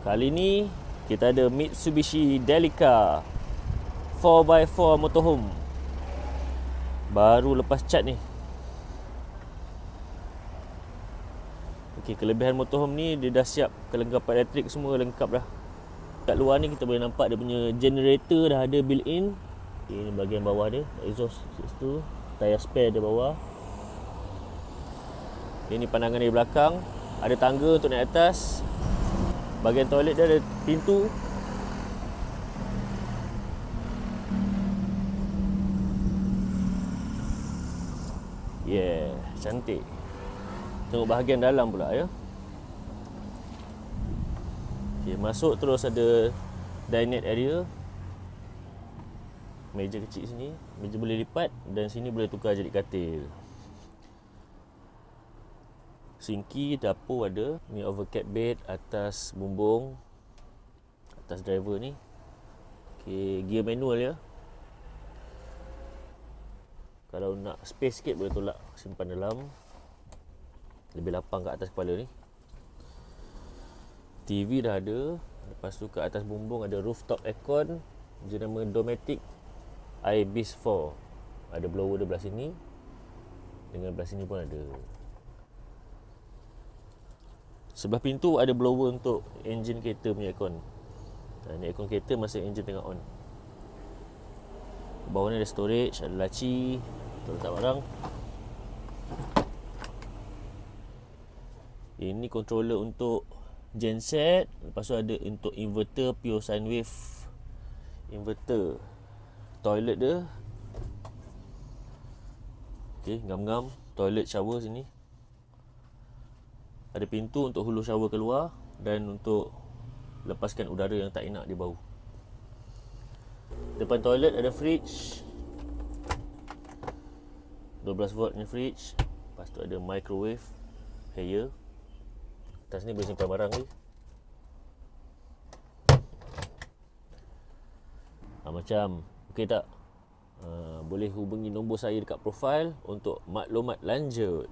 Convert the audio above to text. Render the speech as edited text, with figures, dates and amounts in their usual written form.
Kali ni kita ada Mitsubishi Delica 4x4 motorhome. Baru lepas cat ni. Okey, kelebihan motorhome ni dia dah siap kelengkapan elektrik semua lengkap dah. Kat luar ni kita boleh nampak dia punya generator dah ada built in. Okay, ni bahagian bawah dia, exhaust situ, tayar spare di bawah. Ini pandangan dari belakang. Ada tangga untuk naik atas. Bahagian toilet dia ada pintu. Yeah, cantik. Tengok bahagian dalam pula ya. Okay, masuk terus ada dinette area. Meja kecil sini, meja boleh lipat dan sini boleh tukar jadi katil. Sinki, dapur ada. Ni overcap bed atas bumbung. Atas driver ni. Okay, gear manual ya. Kalau nak space sikit boleh tolak simpan dalam. Lebih lapang kat atas kepala ni. TV dah ada. Lepas tu kat atas bumbung ada rooftop aircon jenama Dometic iBeast 4. Ada blower dia belah sini. Dengan belah sini pun ada. Sebelah pintu ada blower untuk enjin kereta punya aircon. Ni aircon kereta masa enjin tengah on. Bawah ni ada storage, ada laci untuk letak barang. Ini controller untuk genset. Lepas tu ada untuk inverter pure sine wave inverter. Toilet dia. Okey, ngam-ngam. Toilet shower sini. Ada pintu untuk hulu shower keluar dan untuk lepaskan udara yang tak enak di bau. Depan toilet ada fridge. 12 volt ni fridge. Lepas tu ada microwave hayer. Atas ni boleh simpan barang ni. Macam okey tak? Boleh hubungi nombor saya dekat profile untuk maklumat lanjut.